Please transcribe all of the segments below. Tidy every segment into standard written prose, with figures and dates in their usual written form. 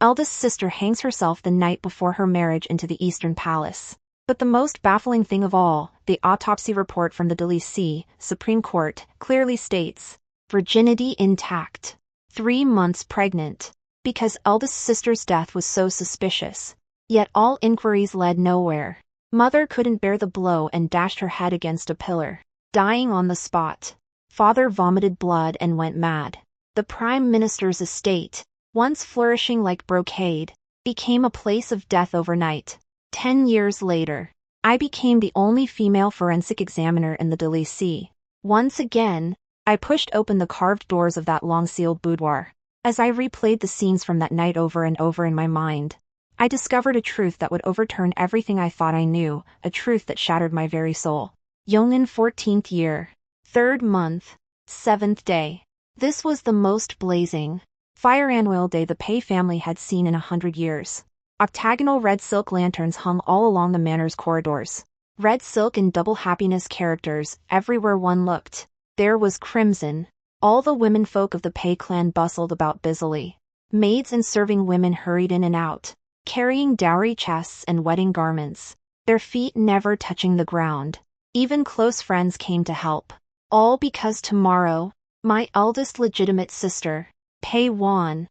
Eldest sister hangs herself the night before her marriage into the Eastern Palace. But the most baffling thing of all, the autopsy report from the Delhi Supreme Court clearly states, virginity intact. 3 months pregnant. Because eldest sister's death was so suspicious. Yet all inquiries led nowhere. Mother couldn't bear the blow and dashed her head against a pillar, dying on the spot. Father vomited blood and went mad. The Prime Minister's estate, once flourishing like brocade, became a place of death overnight. 10 years later, I became the only female forensic examiner in the Delhi. Once again, I pushed open the carved doors of that long-sealed boudoir. As I replayed the scenes from that night over and over in my mind, I discovered a truth that would overturn everything I thought I knew, a truth that shattered my very soul. Yongin 14th year, 3rd month, 7th day. This was the most blazing fire annual day the Pei family had seen in 100 years. Octagonal red silk lanterns hung all along the manor's corridors. Red silk and double happiness characters everywhere one looked. There was crimson. All the womenfolk of the Pei clan bustled about busily. Maids and serving women hurried in and out, carrying dowry chests and wedding garments, their feet never touching the ground. Even close friends came to help. All because tomorrow, my eldest legitimate sister, Pei Wan,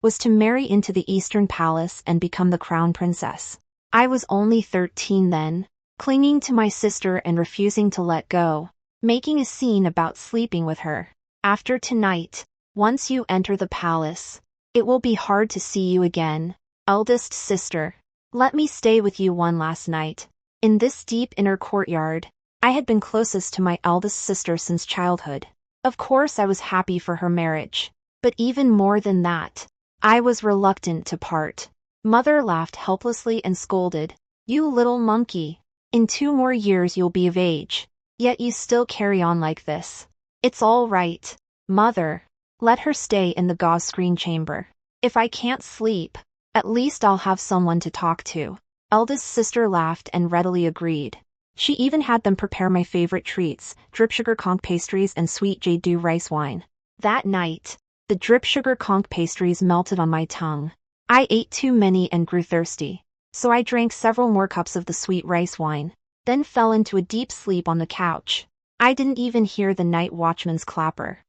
was to marry into the Eastern Palace and become the crown princess. I was only 13 then, clinging to my sister and refusing to let go, making a scene about sleeping with her. After tonight, once you enter the palace, it will be hard to see you again, eldest sister. Let me stay with you one last night. In this deep inner courtyard, I had been closest to my eldest sister since childhood. Of course I was happy for her marriage, but even more than that, I was reluctant to part. Mother laughed helplessly and scolded, "You little monkey. In 2 more years you'll be of age. Yet you still carry on like this. It's all right, Mother. Let her stay in the gauze screen chamber. If I can't sleep, at least I'll have someone to talk to." Eldest sister laughed and readily agreed. She even had them prepare my favorite treats, drip sugar conch pastries and sweet jade rice wine. That night, the drip sugar conch pastries melted on my tongue. I ate too many and grew thirsty, so I drank several more cups of the sweet rice wine, then fell into a deep sleep on the couch. I didn't even hear the night watchman's clapper.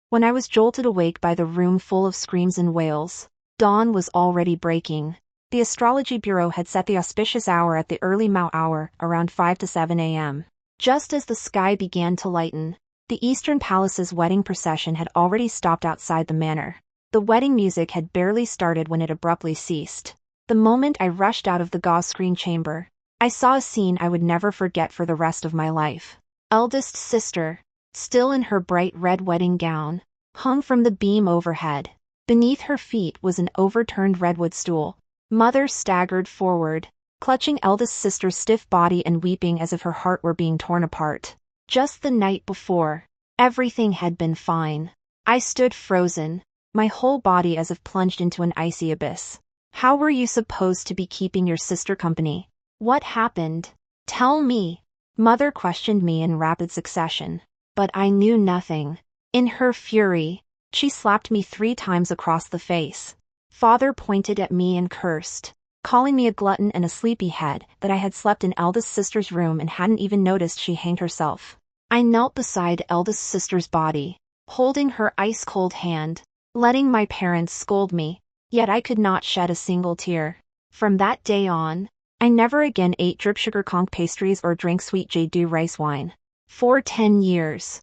When I was jolted awake by the room full of screams and wails, dawn was already breaking. The astrology bureau had set the auspicious hour at the early Mao hour, around 5 to 7 a.m. Just as the sky began to lighten, the Eastern Palace's wedding procession had already stopped outside the manor. The wedding music had barely started when it abruptly ceased. The moment I rushed out of the gauze screen chamber, I saw a scene I would never forget for the rest of my life. Eldest sister, still in her bright red wedding gown, hung from the beam overhead. Beneath her feet was an overturned redwood stool. Mother staggered forward, clutching eldest sister's stiff body and weeping as if her heart were being torn apart. Just the night before, everything had been fine. I stood frozen, my whole body as if plunged into an icy abyss. How were you supposed to be keeping your sister company? What happened? Tell me. Mother questioned me in rapid succession. But I knew nothing. In her fury, she slapped me 3 times across the face. Father pointed at me and cursed, calling me a glutton and a sleepyhead, that I had slept in eldest sister's room and hadn't even noticed she hanged herself. I knelt beside eldest sister's body, holding her ice-cold hand, letting my parents scold me, yet I could not shed a single tear. From that day on, I never again ate drip sugar conch pastries or drank sweet jade rice wine. For 10 years,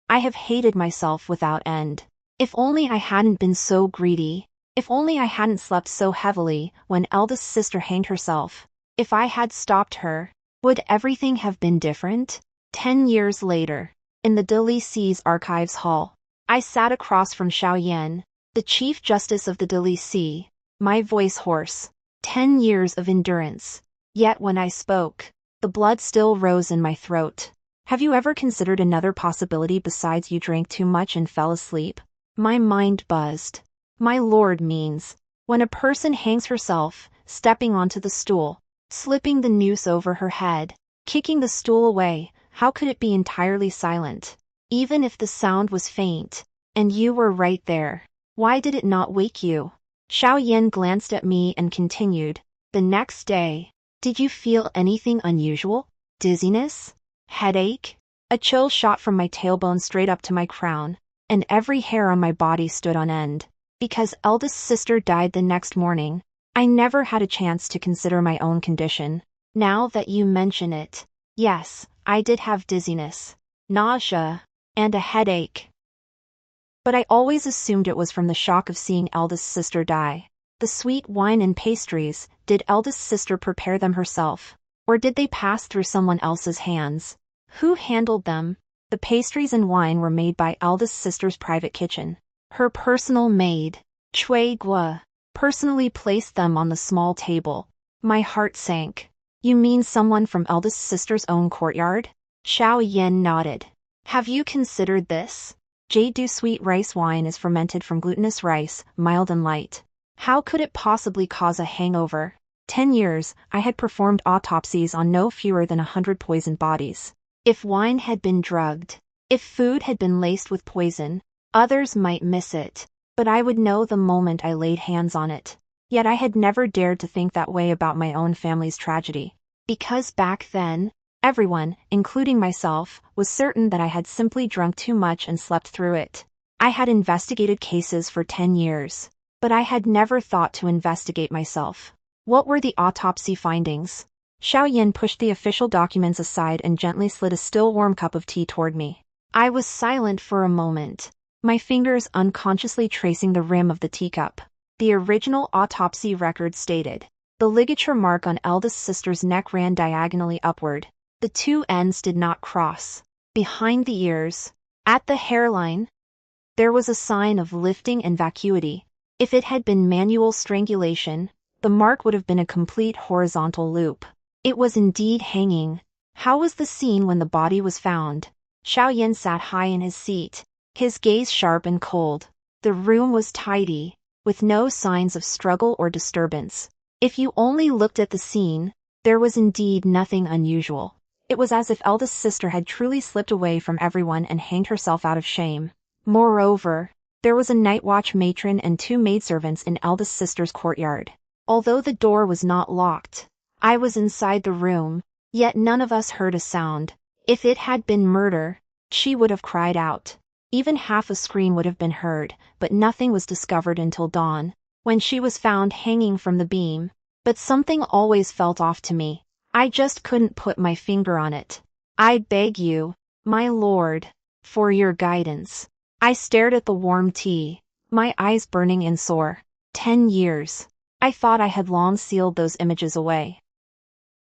I have hated myself without end. If only I hadn't been so greedy. If only I hadn't slept so heavily when eldest sister hanged herself. If I had stopped her, would everything have been different? 10 years later, in the Delhi Archives Hall, I sat across from Xiao Yan, the Chief Justice of the Delhi, my voice hoarse. 10 years of endurance. Yet when I spoke, the blood still rose in my throat. Have you ever considered another possibility besides you drank too much and fell asleep? My mind buzzed. My lord means, when a person hangs herself, stepping onto the stool, slipping the noose over her head, kicking the stool away, how could it be entirely silent? Even if the sound was faint, and you were right there, why did it not wake you? Xiao Yan glanced at me and continued. The next day, did you feel anything unusual? Dizziness? Headache? A chill shot from my tailbone straight up to my crown, and every hair on my body stood on end. Because eldest sister died the next morning, I never had a chance to consider my own condition. Now that you mention it, yes, I did have dizziness, nausea, and a headache. But I always assumed it was from the shock of seeing eldest sister die. The sweet wine and pastries, did eldest sister prepare them herself? Or did they pass through someone else's hands? Who handled them? The pastries and wine were made by eldest sister's private kitchen. Her personal maid, Chui Gua, personally placed them on the small table. My heart sank. You mean someone from eldest sister's own courtyard? Xiao Yan nodded. Have you considered this? Jade sweet rice wine is fermented from glutinous rice, mild and light. How could it possibly cause a hangover? 10 years, I had performed autopsies on no fewer than 100 poisoned bodies. If wine had been drugged, if food had been laced with poison, others might miss it, but I would know the moment I laid hands on it. Yet I had never dared to think that way about my own family's tragedy. Because back then, everyone, including myself, was certain that I had simply drunk too much and slept through it. I had investigated cases for 10 years, but I had never thought to investigate myself. What were the autopsy findings? Xiao Yan pushed the official documents aside and gently slid a still warm cup of tea toward me. I was silent for a moment, my fingers unconsciously tracing the rim of the teacup. The original autopsy record stated, the ligature mark on eldest sister's neck ran diagonally upward. The two ends did not cross. Behind the ears, at the hairline, there was a sign of lifting and vacuity. If it had been manual strangulation, the mark would have been a complete horizontal loop. It was indeed hanging. How was the scene when the body was found? Xiao Yan sat high in his seat, his gaze sharp and cold. The room was tidy, with no signs of struggle or disturbance. If you only looked at the scene, there was indeed nothing unusual. It was as if eldest sister had truly slipped away from everyone and hanged herself out of shame. Moreover, there was a night watch matron and 2 maidservants in eldest sister's courtyard. Although the door was not locked, I was inside the room, yet none of us heard a sound. If it had been murder, she would have cried out. Even half a scream would have been heard, but nothing was discovered until dawn, when she was found hanging from the beam. But something always felt off to me. I just couldn't put my finger on it. I beg you, my lord, for your guidance. I stared at the warm tea, my eyes burning and sore. 10 years. I thought I had long sealed those images away.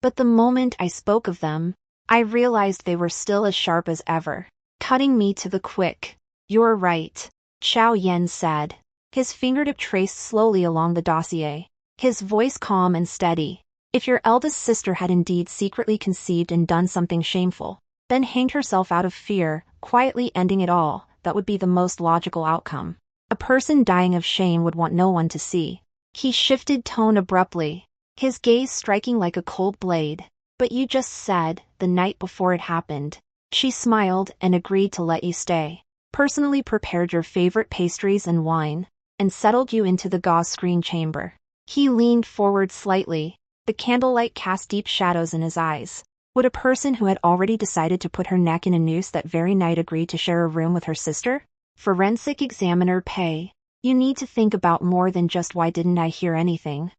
But the moment I spoke of them, I realized they were still as sharp as ever, cutting me to the quick. You're right, Xiao Yan said. His fingertip traced slowly along the dossier, his voice calm and steady. If your eldest sister had indeed secretly conceived and done something shameful, then hanged herself out of fear, quietly ending it all, that would be the most logical outcome. A person dying of shame would want no one to see. He shifted tone abruptly, his gaze striking like a cold blade. But you just said, the night before it happened. She smiled and agreed to let you stay. Personally prepared your favorite pastries and wine, and settled you into the gauze screen chamber. He leaned forward slightly. The candlelight cast deep shadows in his eyes. Would a person who had already decided to put her neck in a noose that very night agree to share a room with her sister? Forensic examiner Pei, you need to think about more than just why didn't I hear anything.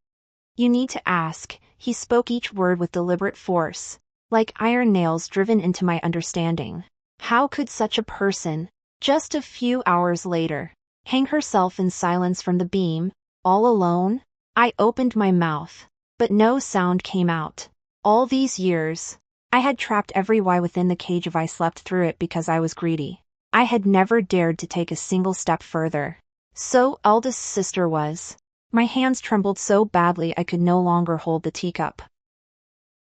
You need to ask. He spoke each word with deliberate force, like iron nails driven into my understanding. How could such a person, just a few hours later, hang herself in silence from the beam, all alone? I opened my mouth, but no sound came out. All these years, I had trapped every why within the cage if I slept through it because I was greedy. I had never dared to take a single step further. So eldest sister was. My hands trembled so badly I could no longer hold the teacup.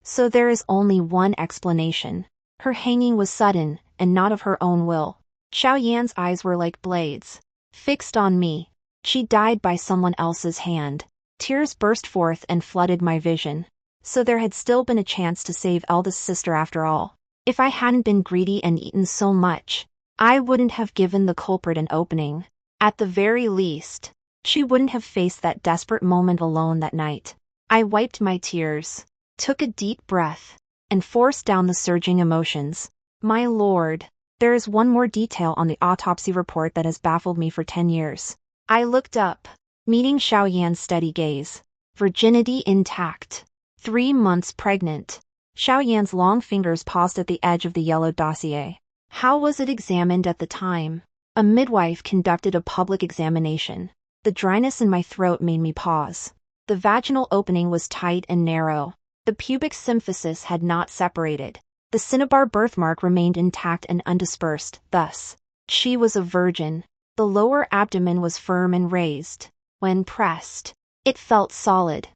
So there is only one explanation. Her hanging was sudden, and not of her own will. Xiao Yan's eyes were like blades, fixed on me. She died by someone else's hand. Tears burst forth and flooded my vision. So there had still been a chance to save eldest sister after all. If I hadn't been greedy and eaten so much, I wouldn't have given the culprit an opening. At the very least, She wouldn't have faced that desperate moment alone that night. I wiped my tears, took a deep breath, and forced down the surging emotions. My lord, there is one more detail on the autopsy report that has baffled me for 10 years. I looked up, meeting Xiaoyan's steady gaze. Virginity intact. 3 months pregnant. Xiaoyan's long fingers paused at the edge of the yellow dossier. How was it examined at the time? A midwife conducted a public examination. The dryness in my throat made me pause. The vaginal opening was tight and narrow. The pubic symphysis had not separated. The cinnabar birthmark remained intact and undispersed, thus, she was a virgin. The lower abdomen was firm and raised. When pressed, it felt solid.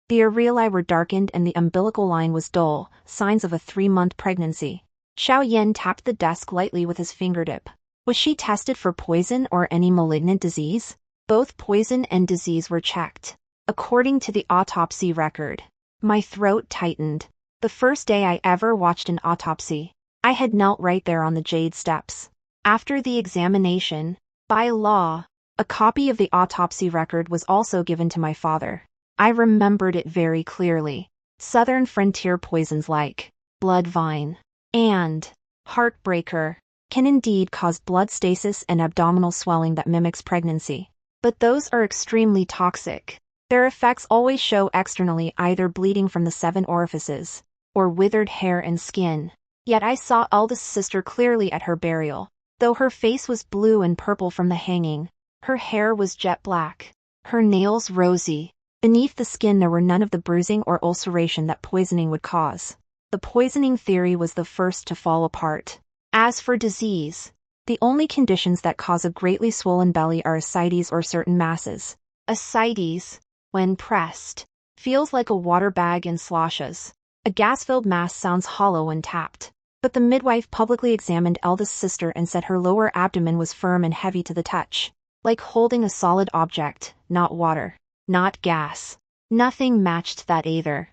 The areolae were darkened and the umbilical line was dull, signs of a 3-month pregnancy. Xiaoyan tapped the desk lightly with his fingertip. Was she tested for poison or any malignant disease? Both poison and disease were checked. According to the autopsy record, my throat tightened. The first day I ever watched an autopsy, I had knelt right there on the jade steps. After the examination, by law, a copy of the autopsy record was also given to my father. I remembered it very clearly. Southern frontier poisons like bloodvine and heartbreaker can indeed cause blood stasis and abdominal swelling that mimics pregnancy. But those are extremely toxic. Their effects always show externally, either bleeding from the 7 orifices or withered hair and skin. Yet I saw eldest sister clearly at her burial. Though her face was blue and purple from the hanging, her hair was jet black, her nails rosy. Beneath the skin there were none of the bruising or ulceration that poisoning would cause. The poisoning theory was the first to fall apart. As for disease, the only conditions that cause a greatly swollen belly are ascites or certain masses. Ascites, when pressed, feels like a water bag and sloshes. A gas-filled mass sounds hollow when tapped. But the midwife publicly examined eldest sister and said her lower abdomen was firm and heavy to the touch, like holding a solid object, not water, not gas. Nothing matched that either.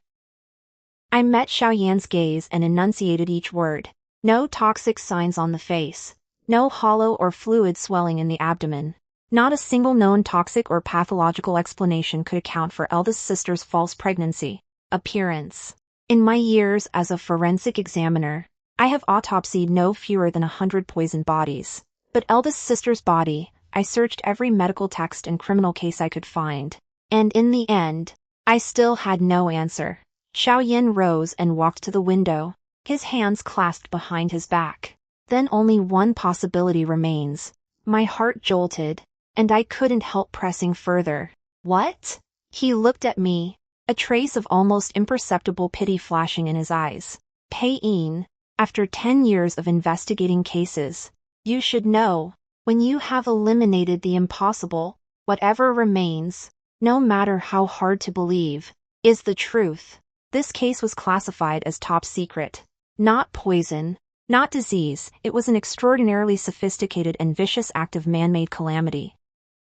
I met Xiaoyan's gaze and enunciated each word. No toxic signs on the face. No hollow or fluid swelling in the abdomen. Not a single known toxic or pathological explanation could account for eldest sister's false pregnancy. Appearance. In my years as a forensic examiner, I have autopsied no fewer than 100 poisoned bodies. But eldest sister's body, I searched every medical text and criminal case I could find. And in the end, I still had no answer. Xiaoyan rose and walked to the window, his hands clasped behind his back. Then only one possibility remains. My heart jolted, and I couldn't help pressing further. What? He looked at me, a trace of almost imperceptible pity flashing in his eyes. Pei-in, after 10 years of investigating cases, you should know, when you have eliminated the impossible, whatever remains, no matter how hard to believe, is the truth. This case was classified as top secret. Not poison, not disease, it was an extraordinarily sophisticated and vicious act of man-made calamity.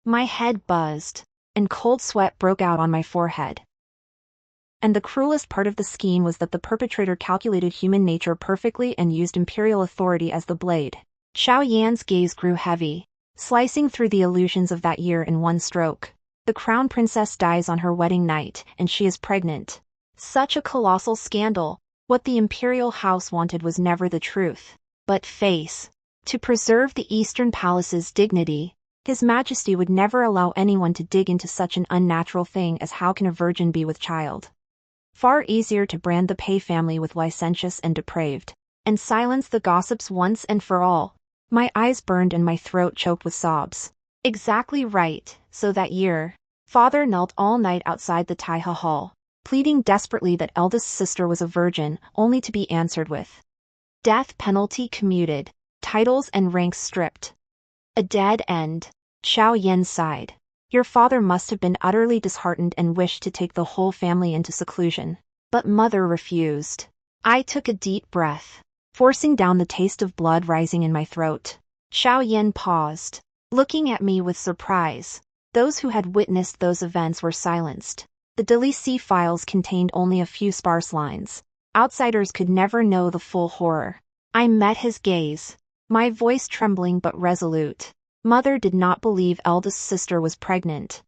My head buzzed, and cold sweat broke out on my forehead. And the cruelest part of the scheme was that the perpetrator calculated human nature perfectly and used imperial authority as the blade. Xiaoyan's gaze grew heavy, slicing through the illusions of that year in one stroke. The crown princess dies on her wedding night, and she is pregnant. Such a colossal scandal. What the imperial house wanted was never the truth, but face. To preserve the Eastern Palace's dignity, His Majesty would never allow anyone to dig into such an unnatural thing as how can a virgin be with child. Far easier to brand the Pei family with licentious and depraved, and silence the gossips once and for all. My eyes burned and my throat choked with sobs. Exactly right, so that year, father knelt all night outside the Taiha Hall, pleading desperately that eldest sister was a virgin, only to be answered with death penalty commuted, titles and ranks stripped. A dead end. Xiaoyan sighed. Your father must have been utterly disheartened and wished to take the whole family into seclusion. But mother refused. I took a deep breath, forcing down the taste of blood rising in my throat. Xiaoyan paused, looking at me with surprise. Those who had witnessed those events were silenced. The Delisi files contained only a few sparse lines. Outsiders could never know the full horror. I met his gaze, my voice trembling but resolute. Mother did not believe eldest sister was pregnant.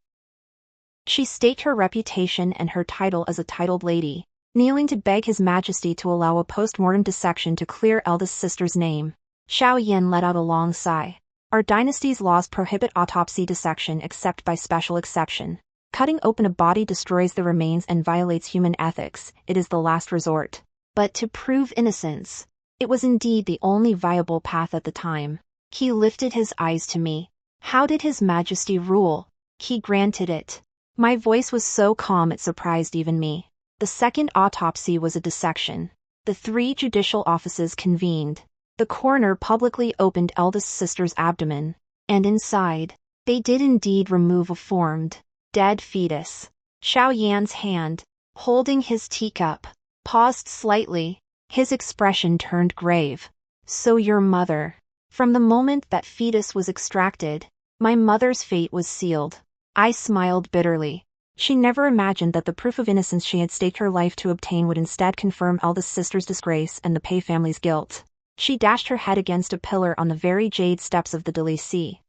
She staked her reputation and her title as a titled lady, kneeling to beg His Majesty to allow a post-mortem dissection to clear eldest sister's name. Xiao Yan let out a long sigh. Our dynasty's laws prohibit autopsy dissection except by special exception. Cutting open a body destroys the remains and violates human ethics. It is the last resort. But to prove innocence, it was indeed the only viable path at the time. He lifted his eyes to me. How did His Majesty rule? He granted it. My voice was so calm it surprised even me. The second autopsy was a dissection. The 3 judicial offices convened. The coroner publicly opened eldest sister's abdomen, and inside, they did indeed remove a formed, dead fetus. Xiao Yan's hand, holding his teacup, paused slightly. His expression turned grave. So your mother. From the moment that fetus was extracted, my mother's fate was sealed. I smiled bitterly. She never imagined that the proof of innocence she had staked her life to obtain would instead confirm eldest sister's disgrace and the Pei family's guilt. She dashed her head against a pillar on the very jade steps of the Delisi.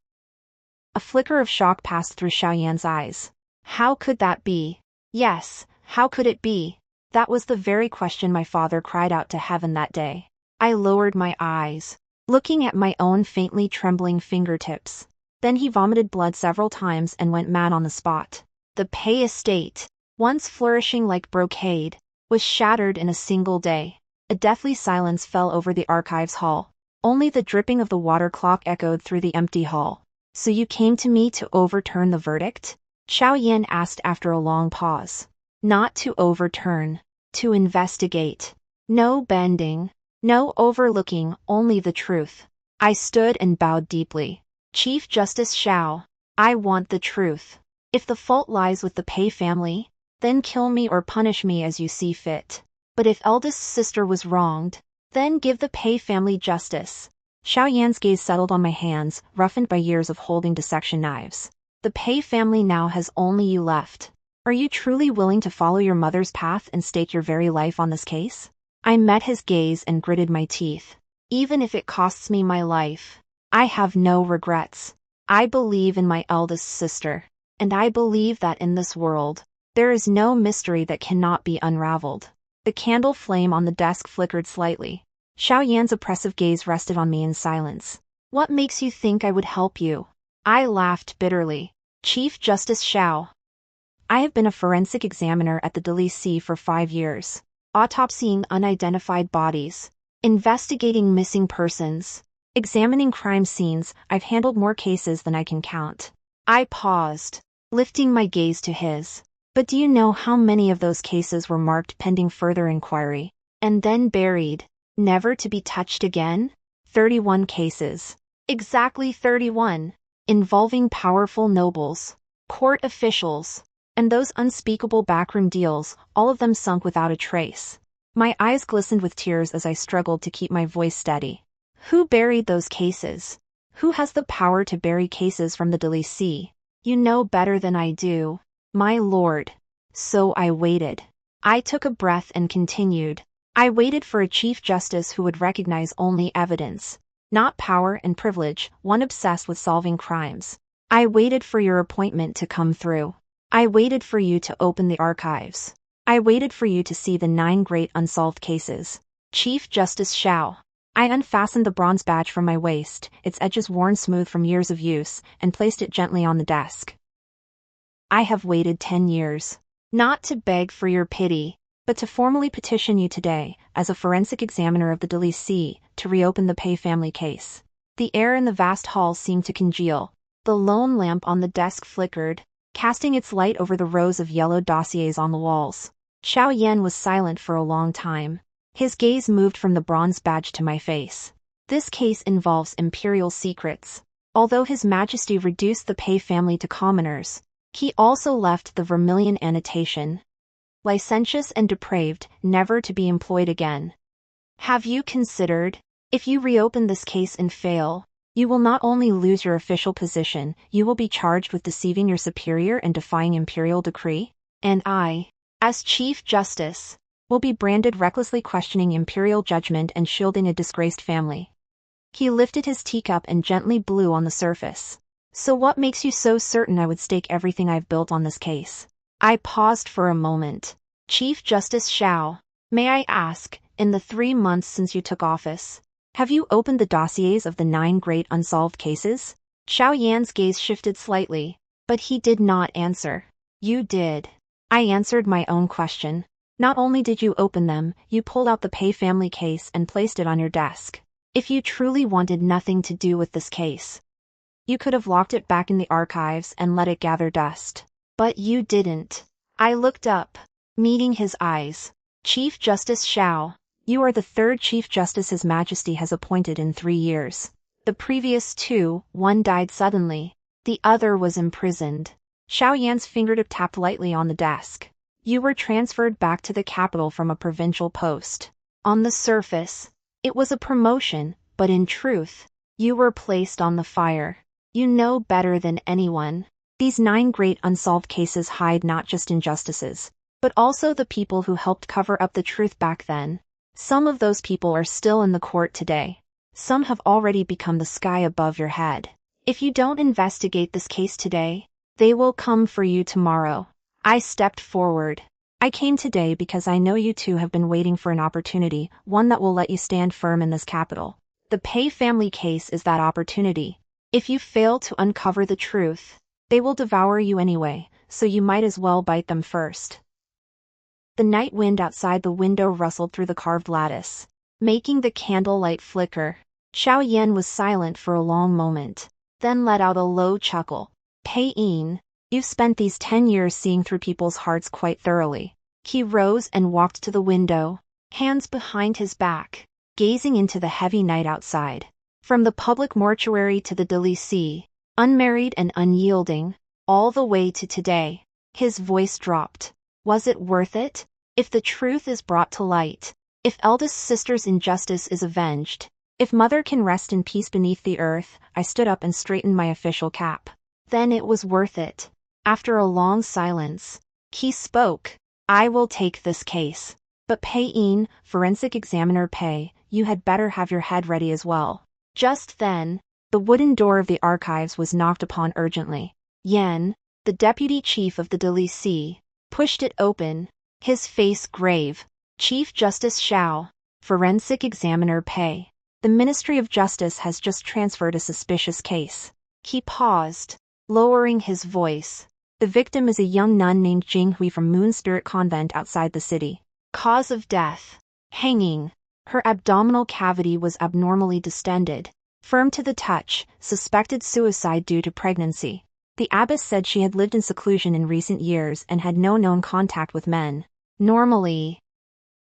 A flicker of shock passed through Xiao Yan's eyes. How could that be? Yes, how could it be? That was the very question my father cried out to heaven that day. I lowered my eyes, looking at my own faintly trembling fingertips. Then he vomited blood several times and went mad on the spot. The Pei estate, once flourishing like brocade, was shattered in a single day. A deathly silence fell over the archives hall. Only the dripping of the water clock echoed through the empty hall. So you came to me to overturn the verdict? Xiao Yan asked after a long pause. Not to overturn, to investigate. No bending, no overlooking, only the truth. I stood and bowed deeply. Chief Justice Xiao, I want the truth. If the fault lies with the Pei family, then kill me or punish me as you see fit. But if eldest sister was wronged, then give the Pei family justice. Xiao Yan's gaze settled on my hands, roughened by years of holding dissection knives. The Pei family now has only you left. Are you truly willing to follow your mother's path and stake your very life on this case? I met his gaze and gritted my teeth. Even if it costs me my life, I have no regrets. I believe in my eldest sister, and I believe that in this world, there is no mystery that cannot be unraveled. The candle flame on the desk flickered slightly. Xiao Yan's oppressive gaze rested on me in silence. What makes you think I would help you? I laughed bitterly. Chief Justice Xiao. I have been a forensic examiner at the Delisi for 5 years, autopsying unidentified bodies, investigating missing persons, examining crime scenes. I've handled more cases than I can count. I paused, lifting my gaze to his. But do you know how many of those cases were marked pending further inquiry, and then buried, never to be touched again? 31 cases. Exactly 31. Involving powerful nobles, court officials, and those unspeakable backroom deals, all of them sunk without a trace. My eyes glistened with tears as I struggled to keep my voice steady. Who buried those cases? Who has the power to bury cases from the Delisi? You know better than I do, my lord. So I waited. I took a breath and continued. I waited for a chief justice who would recognize only evidence, not power and privilege, one obsessed with solving crimes. I waited for your appointment to come through. I waited for you to open the archives. I waited for you to see the 9 great unsolved cases. Chief Justice Xiao. I unfastened the bronze badge from my waist, its edges worn smooth from years of use, and placed it gently on the desk. I have waited 10 years. Not to beg for your pity, but to formally petition you today, as a forensic examiner of the Delisi, to reopen the Pei family case. The air in the vast hall seemed to congeal. The lone lamp on the desk flickered, casting its light over the rows of yellow dossiers on the walls. Xiao Yan was silent for a long time. His gaze moved from the bronze badge to my face. This case involves Imperial secrets. Although His Majesty reduced the Pei family to commoners, he also left the vermilion annotation. Licentious and depraved, never to be employed again. Have you considered, if you reopen this case and fail, you will not only lose your official position, you will be charged with deceiving your superior and defying imperial decree? And I, as Chief Justice, will be branded recklessly questioning imperial judgment and shielding a disgraced family. He lifted his teacup and gently blew on the surface. So what makes you so certain I would stake everything I've built on this case? I paused for a moment. Chief Justice Xiao, may I ask, in the 3 months since you took office, have you opened the dossiers of the 9 great unsolved cases? Xiao Yan's gaze shifted slightly, but he did not answer. You did. I answered my own question. Not only did you open them, you pulled out the Pei family case and placed it on your desk. If you truly wanted nothing to do with this case, you could have locked it back in the archives and let it gather dust. But you didn't. I looked up, meeting his eyes. Chief Justice Xiao, you are the 3rd Chief Justice His Majesty has appointed in 3 years. The previous 2, one died suddenly, the other was imprisoned. Xiao Yan's fingertip tapped lightly on the desk. You were transferred back to the capital from a provincial post. On the surface, it was a promotion, but in truth, you were placed on the fire. You know better than anyone. These 9 great unsolved cases hide not just injustices, but also the people who helped cover up the truth back then. Some of those people are still in the court today. Some have already become the sky above your head. If you don't investigate this case today, they will come for you tomorrow. I stepped forward. I came today because I know you two have been waiting for an opportunity, one that will let you stand firm in this capital. The Pei family case is that opportunity. If you fail to uncover the truth, they will devour you anyway, so you might as well bite them first. The night wind outside the window rustled through the carved lattice, making the candlelight flicker. Xiao Yan was silent for a long moment, then let out a low chuckle. Pei Yin, you've spent these 10 years seeing through people's hearts quite thoroughly. He rose and walked to the window, hands behind his back, gazing into the heavy night outside. From the public mortuary to the Delisi, unmarried and unyielding, all the way to today, his voice dropped. Was it worth it? If the truth is brought to light, if eldest sister's injustice is avenged, if mother can rest in peace beneath the earth, I stood up and straightened my official cap. Then it was worth it. After a long silence, he spoke. I will take this case. But Pei Yin, forensic examiner Pei, you had better have your head ready as well. Just then, the wooden door of the archives was knocked upon urgently. Yan, the deputy chief of the Delisi, pushed it open, his face grave. Chief Justice Xiao, forensic examiner Pei. The Ministry of Justice has just transferred a suspicious case. He paused, lowering his voice. The victim is a young nun named Jinghui from Moon Spirit Convent outside the city. Cause of death: hanging. Her abdominal cavity was abnormally distended, firm to the touch, suspected suicide due to pregnancy. The abbess said she had lived in seclusion in recent years and had no known contact with men. Normally,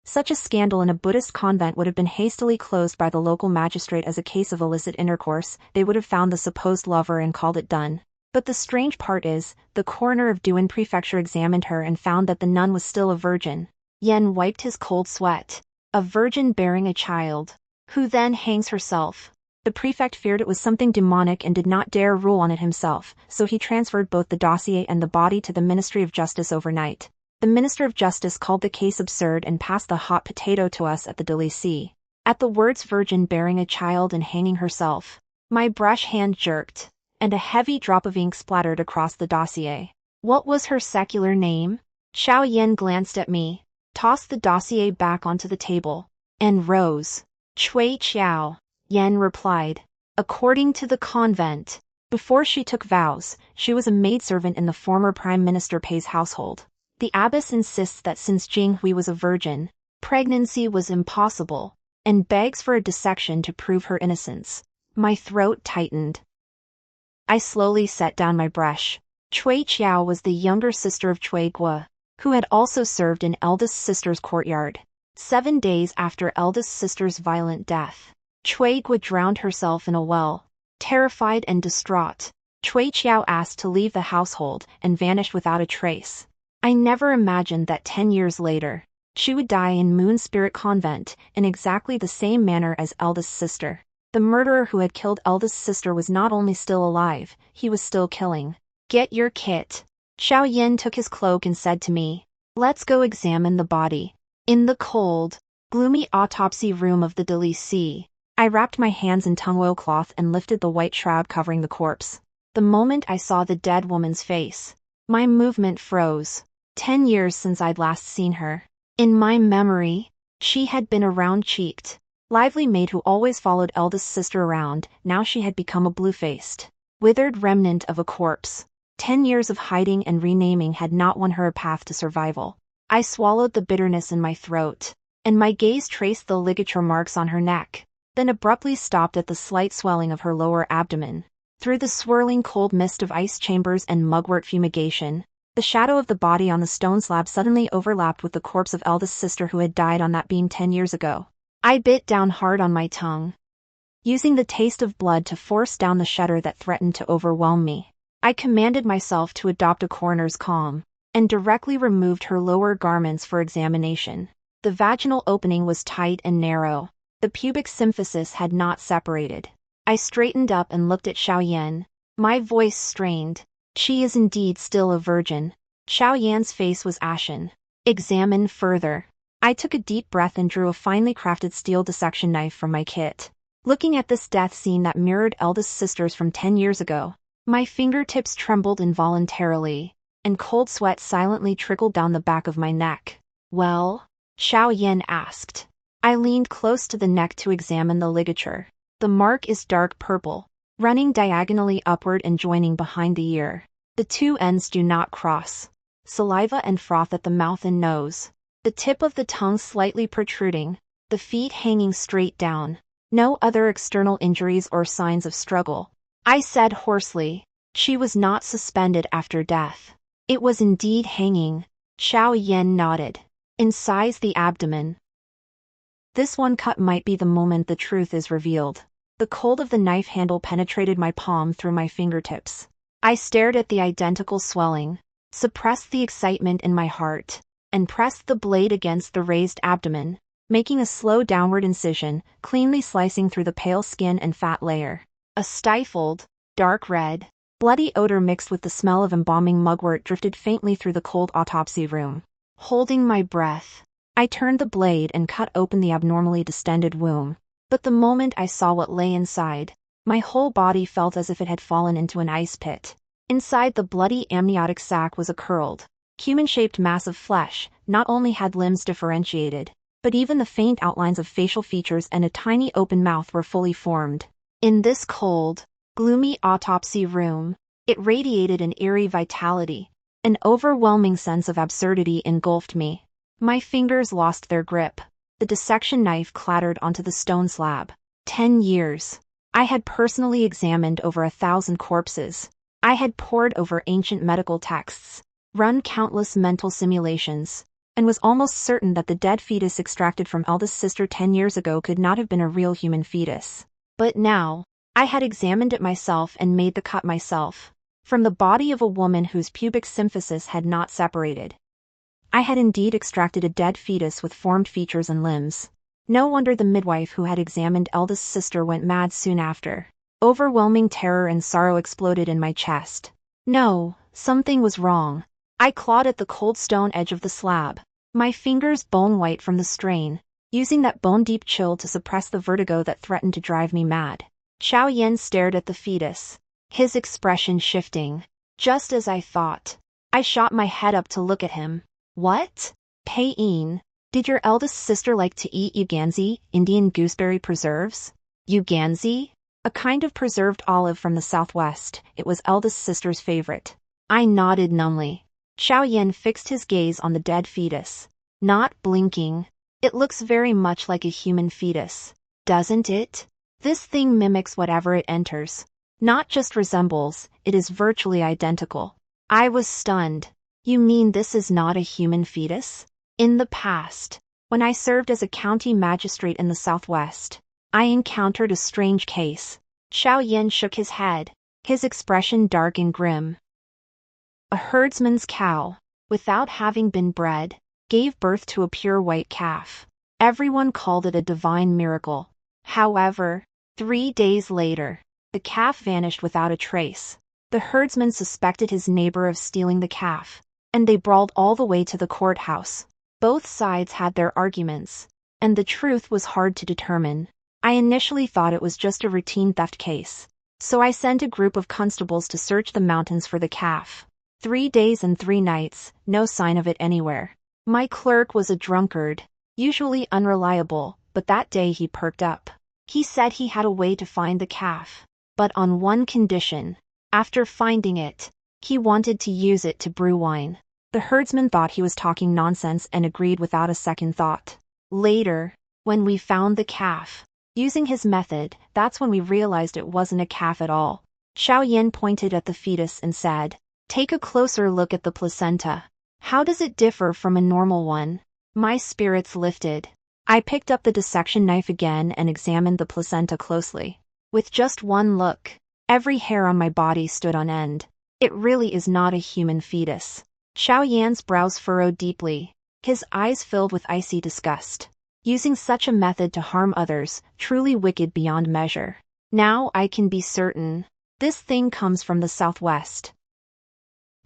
such a scandal in a Buddhist convent would have been hastily closed by the local magistrate as a case of illicit intercourse. They would have found the supposed lover and called it done. But the strange part is, the coroner of Duan Prefecture examined her and found that the nun was still a virgin. Yan wiped his cold sweat. A virgin bearing a child, who then hangs herself. The prefect feared it was something demonic and did not dare rule on it himself, so he transferred both the dossier and the body to the Ministry of Justice overnight. The Minister of Justice called the case absurd and passed the hot potato to us at the Delisi. At the words virgin bearing a child and hanging herself, my brush hand jerked, and a heavy drop of ink splattered across the dossier. What was her secular name? Xiao Yan glanced at me, tossed the dossier back onto the table, and rose. Cui Qiao, Yan replied. According to the convent, before she took vows, she was a maidservant in the former Prime Minister Pei's household. The abbess insists that since Jinghui was a virgin, pregnancy was impossible, and begs for a dissection to prove her innocence. My throat tightened. I slowly set down my brush. Cui Qiao was the younger sister of Cui Guo, who had also served in eldest sister's courtyard. 7 days after eldest sister's violent death, Cui Guo drowned herself in a well. Terrified and distraught, Cui Qiao asked to leave the household and vanished without a trace. I never imagined that 10 years later, she would die in Moon Spirit Convent in exactly the same manner as eldest sister. The murderer who had killed eldest sister was not only still alive, he was still killing. Get your kit. Xiao Yan took his cloak and said to me, let's go examine the body. In the cold, gloomy autopsy room of the Delisi, I wrapped my hands in tung oil cloth and lifted the white shroud covering the corpse. the moment I saw the dead woman's face. My movement froze. 10 years since I'd last seen her. In my memory, she had been a round-cheeked, lively maid who always followed eldest sister around. Now she had become a blue-faced, withered remnant of a corpse. 10 years of hiding and renaming had not won her a path to survival. I swallowed the bitterness in my throat, and my gaze traced the ligature marks on her neck, then abruptly stopped at the slight swelling of her lower abdomen. Through the swirling cold mist of ice chambers and mugwort fumigation, the shadow of the body on the stone slab suddenly overlapped with the corpse of eldest sister who had died on that beam 10 years ago. I bit down hard on my tongue, using the taste of blood to force down the shudder that threatened to overwhelm me. I commanded myself to adopt a coroner's calm, and directly removed her lower garments for examination. The vaginal opening was tight and narrow. The pubic symphysis had not separated. I straightened up and looked at Xiaoyan. My voice strained. She is indeed still a virgin. Xiaoyan's face was ashen. Examine further. I took a deep breath and drew a finely crafted steel dissection knife from my kit. Looking at this death scene that mirrored eldest sister's from 10 years ago, my fingertips trembled involuntarily, and cold sweat silently trickled down the back of my neck. Well? Xiaoyan asked. I leaned close to the neck to examine the ligature. The mark is dark purple, running diagonally upward and joining behind the ear. The two ends do not cross. Saliva and froth at the mouth and nose. The tip of the tongue slightly protruding. The feet hanging straight down. No other external injuries or signs of struggle. I said hoarsely. She was not suspended after death. It was indeed hanging. Xiaoyan nodded. Incise the abdomen. This one cut might be the moment the truth is revealed. The cold of the knife handle penetrated my palm through my fingertips. I stared at the identical swelling, suppressed the excitement in my heart, and pressed the blade against the raised abdomen, making a slow downward incision, cleanly slicing through the pale skin and fat layer. A stifled, dark red, bloody odor mixed with the smell of embalming mugwort drifted faintly through the cold autopsy room. Holding my breath, I turned the blade and cut open the abnormally distended womb. But the moment I saw what lay inside, my whole body felt as if it had fallen into an ice pit. Inside the bloody amniotic sac was a curled, human-shaped mass of flesh. Not only had limbs differentiated, but even the faint outlines of facial features and a tiny open mouth were fully formed. In this cold, gloomy autopsy room, it radiated an eerie vitality. An overwhelming sense of absurdity engulfed me. My fingers lost their grip. The dissection knife clattered onto the stone slab. 10 years. I had personally examined over 1,000 corpses. I had pored over ancient medical texts, run countless mental simulations, and was almost certain that the dead fetus extracted from eldest sister 10 years ago could not have been a real human fetus. But now, I had examined it myself and made the cut myself. From the body of a woman whose pubic symphysis had not separated. I had indeed extracted a dead fetus with formed features and limbs. No wonder the midwife who had examined eldest sister went mad soon after. Overwhelming terror and sorrow exploded in my chest. No, something was wrong. I clawed at the cold stone edge of the slab, my fingers bone-white from the strain, using that bone-deep chill to suppress the vertigo that threatened to drive me mad. Xiaoyan stared at the fetus, his expression shifting. Just as I thought. I shot my head up to look at him. What? Pei-in, did your eldest sister like to eat yuganzi, Indian gooseberry preserves? Yuganzi? A kind of preserved olive from the southwest. It was eldest sister's favorite. I nodded numbly. Xiaoyan fixed his gaze on the dead fetus, not blinking. It looks very much like a human fetus, doesn't it? This thing mimics whatever it enters. Not just resembles, it is virtually identical. I was stunned. You mean this is not a human fetus? In the past, when I served as a county magistrate in the southwest, I encountered a strange case. Xiaoyan shook his head, his expression dark and grim. A herdsman's cow, without having been bred, gave birth to a pure white calf. Everyone called it a divine miracle. However, 3 days later, the calf vanished without a trace. The herdsman suspected his neighbor of stealing the calf, and they brawled all the way to the courthouse. Both sides had their arguments, and the truth was hard to determine. I initially thought it was just a routine theft case. So I sent a group of constables to search the mountains for the calf. 3 days and 3 nights, no sign of it anywhere. My clerk was a drunkard, usually unreliable, but that day he perked up. He said he had a way to find the calf, but on one condition. After finding it, he wanted to use it to brew wine. The herdsman thought he was talking nonsense and agreed without a second thought. Later, when we found the calf, using his method, that's when we realized it wasn't a calf at all. Xiao Yan pointed at the fetus and said, "Take a closer look at the placenta. How does it differ from a normal one?" My spirits lifted. I picked up the dissection knife again and examined the placenta closely. With just one look, every hair on my body stood on end. It really is not a human fetus. Xiao Yan's brows furrowed deeply, his eyes filled with icy disgust. Using such a method to harm others, truly wicked beyond measure. Now I can be certain. This thing comes from the southwest.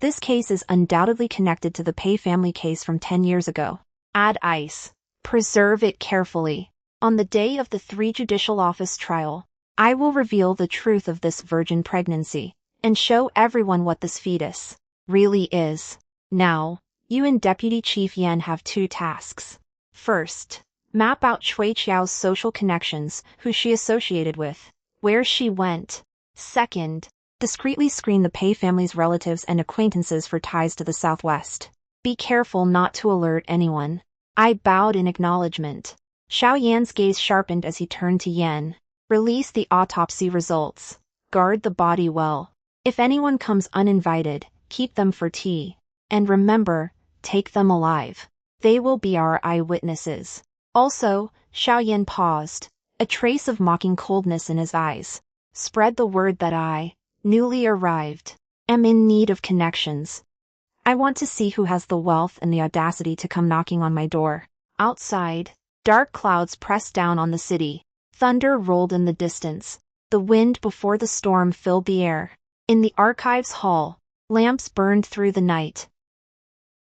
This case is undoubtedly connected to the Pei family case from 10 years ago. Add ice. Preserve it carefully. On the day of the 3 judicial office trial, I will reveal the truth of this virgin pregnancy, and show everyone what this fetus really is. Now, you and Deputy Chief Yan have 2 tasks. First, map out Chui Qiao's social connections, who she associated with, where she went. Second, discreetly screen the Pei family's relatives and acquaintances for ties to the southwest. Be careful not to alert anyone. I bowed in acknowledgement. Xiao Yan's gaze sharpened as he turned to Yan. Release the autopsy results. Guard the body well. If anyone comes uninvited, keep them for tea. And remember, take them alive. They will be our eyewitnesses. Also, Xiao Yan paused, a trace of mocking coldness in his eyes. Spread the word that I, newly arrived, am in need of connections. I want to see who has the wealth and the audacity to come knocking on my door. Outside, dark clouds pressed down on the city. Thunder rolled in the distance. The wind before the storm filled the air. In the archives hall, lamps burned through the night.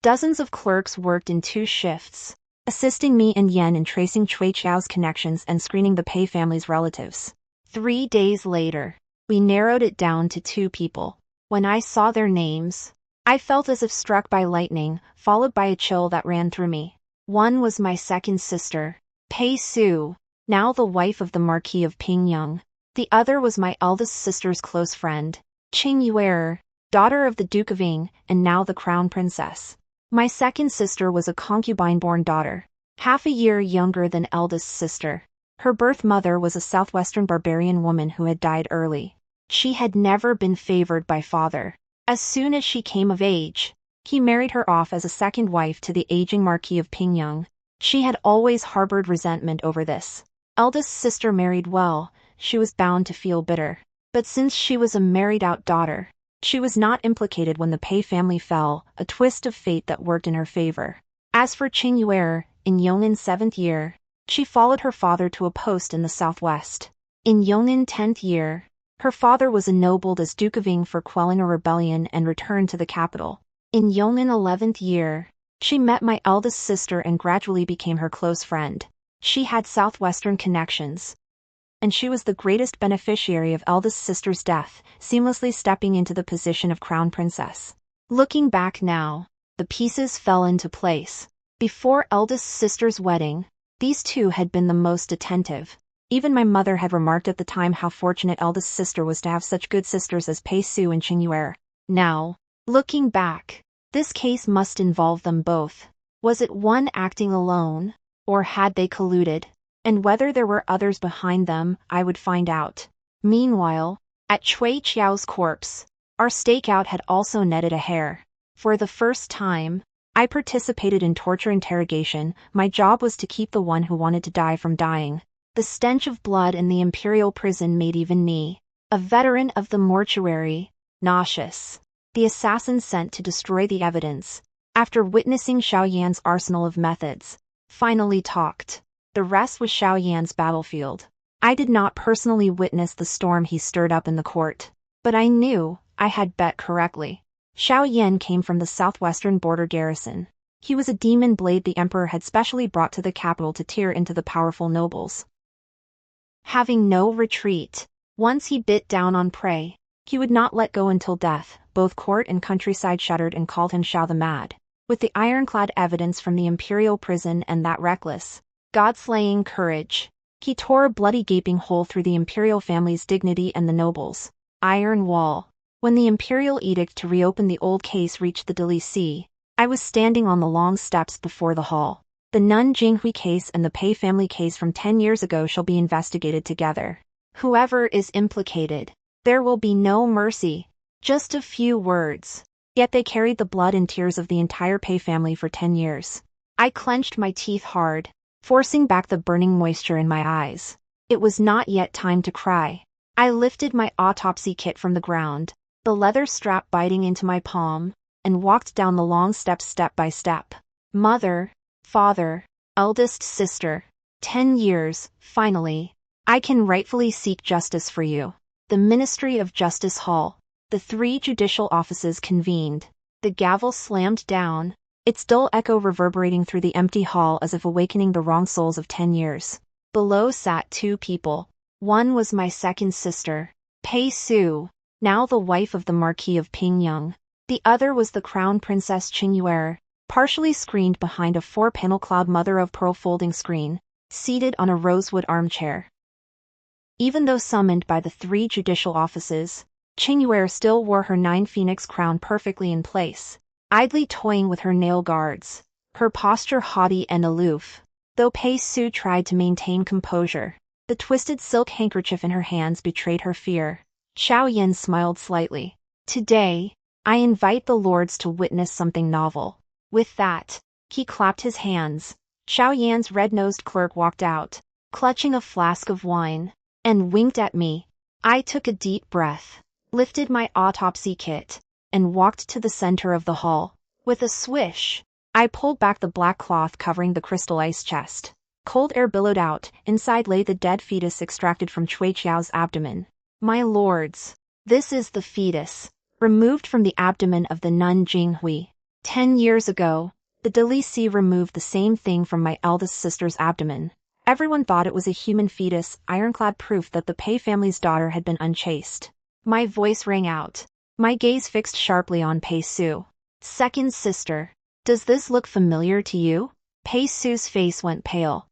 Dozens of clerks worked in 2 shifts, assisting me and Yan in tracing Chui Qiao's connections and screening the Pei family's relatives. 3 days later, we narrowed it down to 2 people. When I saw their names, I felt as if struck by lightning, followed by a chill that ran through me. One was my second sister, Pei Su, now the wife of the Marquis of Pingyang. The other was my eldest sister's close friend, Qing Yuer, daughter of the Duke of Ying and now the Crown Princess. My second sister was a concubine-born daughter, half a year younger than eldest sister. Her birth mother was a southwestern barbarian woman who had died early. She had never been favored by father. As soon as she came of age, he married her off as a second wife to the aging Marquis of Pingyang. She had always harbored resentment over this. Eldest sister married well, she was bound to feel bitter. But since she was a married-out daughter, she was not implicated when the Pei family fell, a twist of fate that worked in her favor. As for Qing Yuer, in Yong'an's 7th year, she followed her father to a post in the southwest. In Yong'an's 10th year, her father was ennobled as Duke of Ying for quelling a rebellion and returned to the capital. In Yong'an's 11th year, she met my eldest sister and gradually became her close friend. She had southwestern connections, and she was the greatest beneficiary of eldest sister's death, seamlessly stepping into the position of crown princess. Looking back now, the pieces fell into place. Before eldest sister's wedding, these 2 had been the most attentive. Even my mother had remarked at the time how fortunate eldest sister was to have such good sisters as Pei Su and Qing Yuer. Now, looking back, this case must involve them both. Was it one acting alone, or had they colluded? And whether there were others behind them, I would find out. Meanwhile, at Chui Qiao's corpse, our stakeout had also netted a hare. For the first time, I participated in torture interrogation. My job was to keep the one who wanted to die from dying. The stench of blood in the Imperial prison made even me, a veteran of the mortuary, nauseous. The assassin sent to destroy the evidence, after witnessing Xiao Yan's arsenal of methods, finally talked. The rest was Xiao Yan's battlefield. I did not personally witness the storm he stirred up in the court, but I knew I had bet correctly. Xiao Yan came from the southwestern border garrison. He was a demon blade the emperor had specially brought to the capital to tear into the powerful nobles. Having no retreat, Once he bit down on prey, he would not let go until death. Both court and countryside shuddered and called him Shao the Mad. With the ironclad evidence from the Imperial prison and that reckless, God-slaying courage, he tore a bloody gaping hole through the Imperial family's dignity and the nobles' iron wall. When the Imperial edict to reopen the old case reached the Delhi, I was standing on the long steps before the hall. The Nun Jinghui case and the Pei family case from 10 years ago shall be investigated together. Whoever is implicated, there will be no mercy. Just a few words. Yet they carried the blood and tears of the entire Pei family for 10 years. I clenched my teeth hard, forcing back the burning moisture in my eyes. It was not yet time to cry. I lifted my autopsy kit from the ground, the leather strap biting into my palm, and walked down the long steps step by step. Mother, father, eldest sister, 10 years, finally. I can rightfully seek justice for you. The Ministry of Justice Hall. The 3 judicial offices convened. The gavel slammed down, its dull echo reverberating through the empty hall as if awakening the wrong souls of 10 years. Below sat 2 people. One was my second sister, Pei Su, now the wife of the Marquis of Pingyang. The other was the Crown Princess Qingyue, partially screened behind a 4-panel cloud mother-of-pearl folding screen, seated on a rosewood armchair. Even though summoned by the 3 judicial offices, Qingyue still wore her 9 phoenix crown perfectly in place, idly toying with her nail guards, her posture haughty and aloof. Though Pei Su tried to maintain composure, the twisted silk handkerchief in her hands betrayed her fear. Xiao Yan smiled slightly. Today, I invite the lords to witness something novel. With that, he clapped his hands. Xiao Yan's red-nosed clerk walked out, clutching a flask of wine, and winked at me. I took a deep breath, lifted my autopsy kit, and walked to the center of the hall. With a swish, I pulled back the black cloth covering the crystal ice chest. Cold air billowed out. Inside lay the dead fetus extracted from Cui Qiao's abdomen. My lords, this is the fetus, removed from the abdomen of the Nun Jinghui. 10 years ago, the Delisi removed the same thing from my eldest sister's abdomen. Everyone thought it was a human fetus, ironclad proof that the Pei family's daughter had been unchaste. My voice rang out, my gaze fixed sharply on Pei Su. Second sister, does this look familiar to you? Pei Su's face went pale.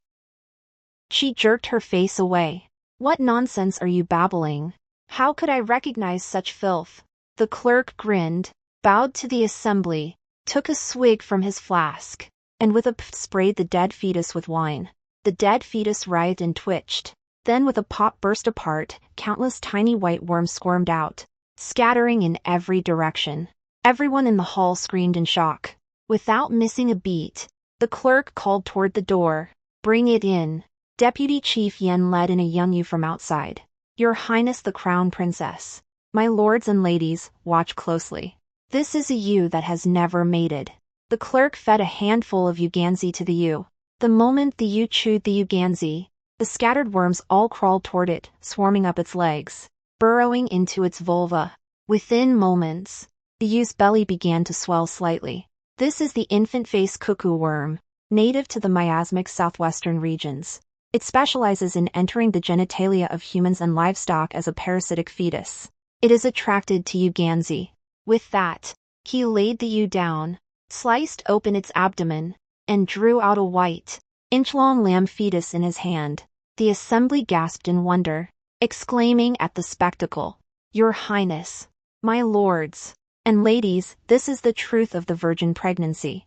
She jerked her face away. What nonsense are you babbling? How could I recognize such filth? The clerk grinned, bowed to the assembly, took a swig from his flask, and with a pff sprayed the dead fetus with wine. The dead fetus writhed and twitched. Then with a pop burst apart, countless tiny white worms squirmed out, scattering in every direction. Everyone in the hall screamed in shock. Without missing a beat, the clerk called toward the door, "Bring it in." Deputy Chief Yen led in a young youth from outside. Your Highness the Crown Princess. My lords and ladies, watch closely. This is a ewe that has never mated. The clerk fed a handful of yuganzi to the ewe. The moment the ewe chewed the yuganzi, the scattered worms all crawled toward it, swarming up its legs, burrowing into its vulva. Within moments, the ewe's belly began to swell slightly. This is the infant face cuckoo worm, native to the miasmic southwestern regions. It specializes in entering the genitalia of humans and livestock as a parasitic fetus. It is attracted to yuganzi. With that, he laid the ewe down, sliced open its abdomen, and drew out a white, inch-long lamb fetus in his hand. The assembly gasped in wonder, exclaiming at the spectacle, Your Highness, my lords, and ladies, this is the truth of the virgin pregnancy.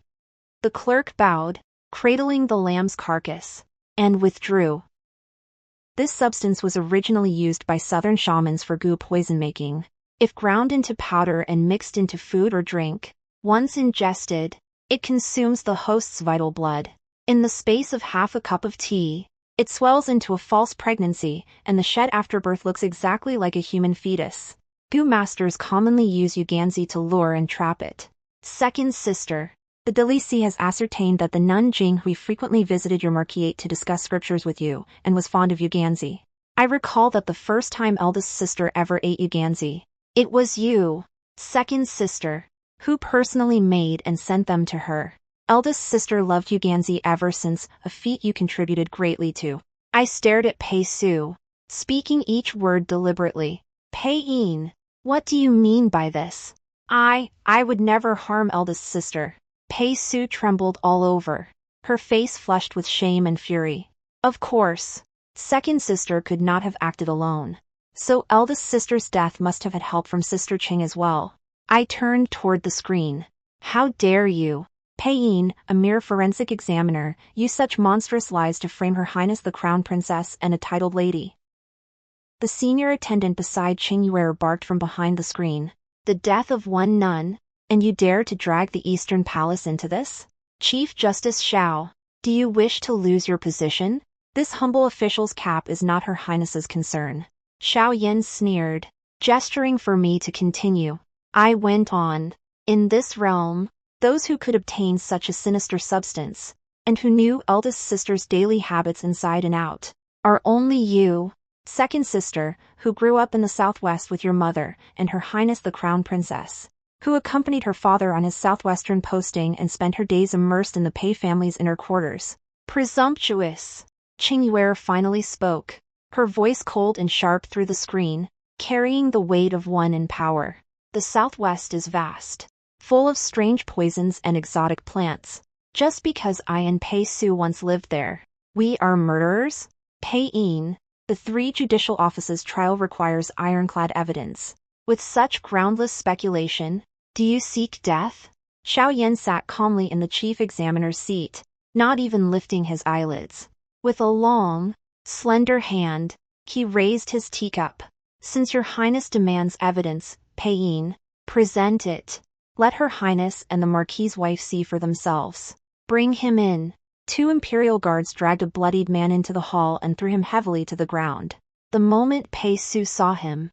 The clerk bowed, cradling the lamb's carcass, and withdrew. This substance was originally used by southern shamans for gu poison making. If ground into powder and mixed into food or drink, once ingested, it consumes the host's vital blood. In the space of half a cup of tea, it swells into a false pregnancy, and the shed after birth looks exactly like a human fetus. Gu masters commonly use yuganzi to lure and trap it. Second sister. The Delisi has ascertained that the Nun Jinghui frequently visited your marquis to discuss scriptures with you, and was fond of yuganzi. I recall that the first time eldest sister ever ate yuganzi, it was you, second sister, who personally made and sent them to her. Eldest sister loved yuganzi ever since, a feat you contributed greatly to. I stared at Pei Su, speaking each word deliberately. Pei-in, what do you mean by this? I would never harm eldest sister. Pei-su trembled all over. Her face flushed with shame and fury. Of course. Second sister could not have acted alone. So eldest sister's death must have had help from Sister Ching as well. I turned toward the screen. How dare you? Pei-in, a mere forensic examiner, use such monstrous lies to frame Her Highness the Crown Princess and a titled lady. The senior attendant beside Ching Yuer barked from behind the screen. The death of one nun, and you dare to drag the Eastern Palace into this? Chief Justice Xiao, do you wish to lose your position? This humble official's cap is not Her Highness's concern. Xiao Yan sneered, gesturing for me to continue. I went on. In this realm, those who could obtain such a sinister substance, and who knew eldest sister's daily habits inside and out, are only you, second sister, who grew up in the southwest with your mother and Her Highness the Crown Princess, who accompanied her father on his southwestern posting and spent her days immersed in the Pei family's inner quarters. Presumptuous! Ching Yuer finally spoke, her voice cold and sharp through the screen, carrying the weight of one in power. The southwest is vast, full of strange poisons and exotic plants. Just because I and Pei-su once lived there, we are murderers? Pei-in, the 3 judicial offices trial requires ironclad evidence. With such groundless speculation, do you seek death? Xiao Yan sat calmly in the chief examiner's seat, not even lifting his eyelids. With a long, slender hand, he raised his teacup. Since Your Highness demands evidence, Pei-in, present it. Let Her Highness and the Marquis's wife see for themselves. Bring him in. 2 Imperial guards dragged a bloodied man into the hall and threw him heavily to the ground. The moment Pei-su saw him,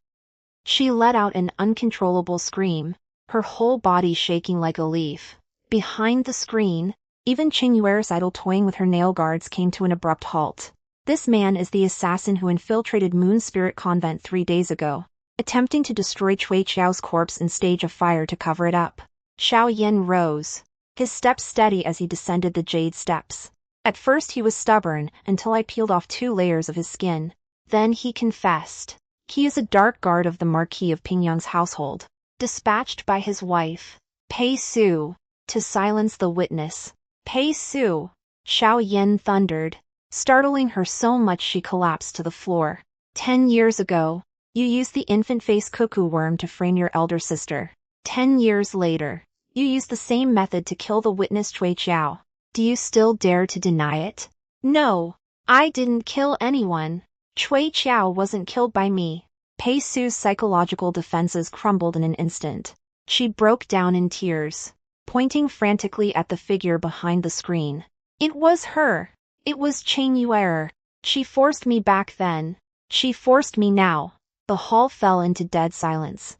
she let out an uncontrollable scream, her whole body shaking like a leaf. Behind the screen, even Ching Yuer's idle toying with her nail guards came to an abrupt halt. This man is the assassin who infiltrated Moon Spirit Convent 3 days ago, attempting to destroy Cui Qiao's corpse and stage a fire to cover it up. Xiao Yan rose, his steps steady as he descended the jade steps. At first he was stubborn until I peeled off 2 layers of his skin. Then he confessed. He is a dark guard of the Marquis of Pingyang's household, dispatched by his wife, Pei-su, to silence the witness. Pei-su, Xiao Yan thundered, startling her so much she collapsed to the floor. 10 years ago, you used the infant-face cuckoo worm to frame your elder sister. 10 years later, you used the same method to kill the witness Cui Qiao. Do you still dare to deny it? No, I didn't kill anyone. Cui Qiao wasn't killed by me. Pei-su's psychological defenses crumbled in an instant. She broke down in tears, pointing frantically at the figure behind the screen. It was her. It was Ching Yuer. She forced me back then. She forced me now. The hall fell into dead silence.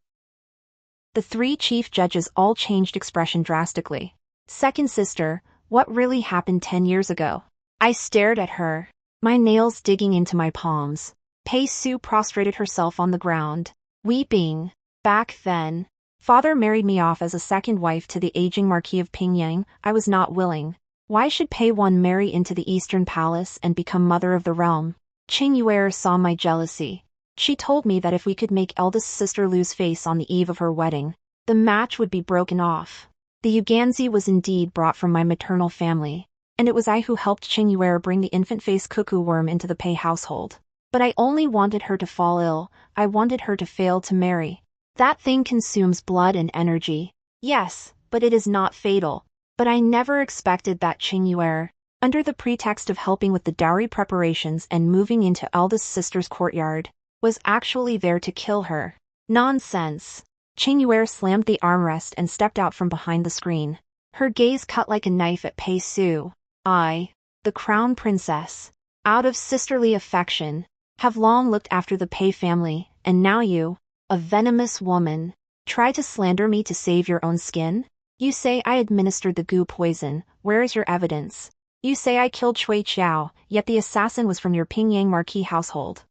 The 3 chief judges all changed expression drastically. Second sister, what really happened 10 years ago? I stared at her, my nails digging into my palms. Pei-su prostrated herself on the ground, weeping. Back then, father married me off as a second wife to the aging Marquis of Pingyang. I was not willing. Why should Pei-wan marry into the Eastern Palace and become mother of the realm? Ching Yuer saw my jealousy. She told me that if we could make eldest sister lose face on the eve of her wedding, the match would be broken off. The Yuganzi was indeed brought from my maternal family, and it was I who helped Ching Yuer bring the infant-face cuckoo worm into the Pei household. But I only wanted her to fall ill. I wanted her to fail to marry. That thing consumes blood and energy. Yes, but it is not fatal. But I never expected that Ching Yuer, under the pretext of helping with the dowry preparations and moving into eldest sister's courtyard, was actually there to kill her. Nonsense. Ching Yuer slammed the armrest and stepped out from behind the screen. Her gaze cut like a knife at Pei-su. I, the crown princess, out of sisterly affection, have long looked after the Pei family, and now you, a venomous woman, try to slander me to save your own skin? You say I administered the goo poison. Where is your evidence? You say I killed Cui Qiao, yet the assassin was from your Pingyang Marquis household.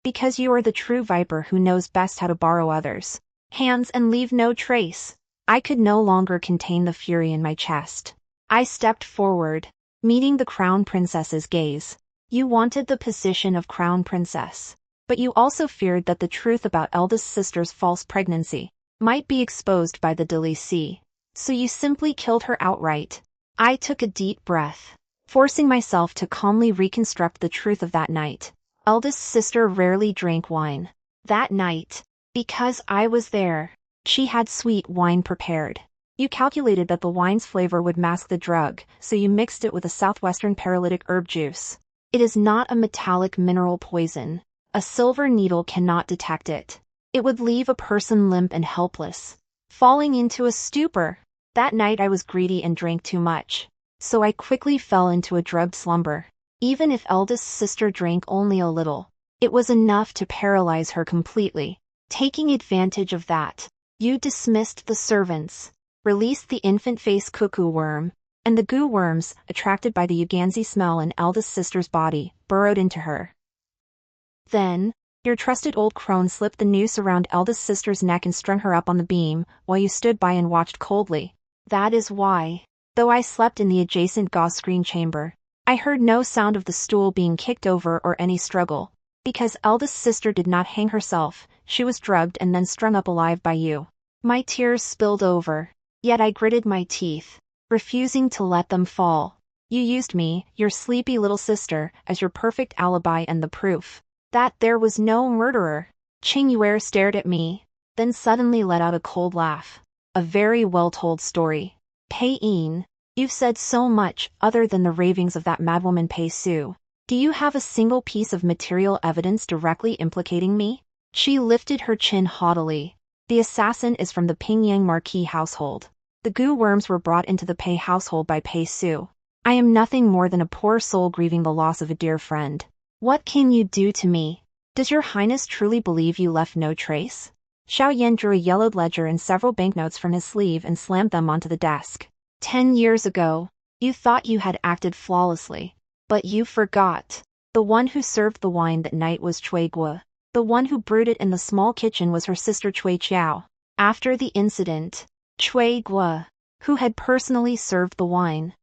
Because you are the true viper who knows best how to borrow others' hands and leave no trace. I could no longer contain the fury in my chest. I stepped forward, meeting the crown princess's gaze. You wanted the position of crown princess. But you also feared that the truth about eldest sister's false pregnancy might be exposed by the Delisi. So you simply killed her outright. I took a deep breath, forcing myself to calmly reconstruct the truth of that night. Eldest sister rarely drank wine. That night, because I was there, she had sweet wine prepared. You calculated that the wine's flavor would mask the drug, so you mixed it with a southwestern paralytic herb juice. It is not a metallic mineral poison. A silver needle cannot detect it. It would leave a person limp and helpless, falling into a stupor. That night I was greedy and drank too much, so I quickly fell into a drugged slumber. Even if eldest sister drank only a little, it was enough to paralyze her completely. Taking advantage of that, you dismissed the servants, released the infant-face cuckoo worm, and the goo worms, attracted by the Uganzi smell in eldest sister's body, burrowed into her. Then, your trusted old crone slipped the noose around eldest sister's neck and strung her up on the beam, while you stood by and watched coldly. That is why, though I slept in the adjacent gauze screen chamber, I heard no sound of the stool being kicked over or any struggle. Because eldest sister did not hang herself, she was drugged and then strung up alive by you. My tears spilled over, yet I gritted my teeth, refusing to let them fall. You used me, your sleepy little sister, as your perfect alibi and the proof that there was no murderer. Qingyue stared at me, then suddenly let out a cold laugh. A very well-told story. Pei Yin, you've said so much other than the ravings of that madwoman Pei Su. Do you have a single piece of material evidence directly implicating me? She lifted her chin haughtily. The assassin is from the Pingyang Marquis household. The goo worms were brought into the Pei household by Pei Su. I am nothing more than a poor soul grieving the loss of a dear friend. What can you do to me? Does your highness truly believe you left no trace? Xiao Yan drew a yellowed ledger and several banknotes from his sleeve and slammed them onto the desk. 10 years ago, you thought you had acted flawlessly. But you forgot. The one who served the wine that night was Cui Guo. The one who brewed it in the small kitchen was her sister Cui Qiao. After the incident, Cui Guo, who had personally served the wine,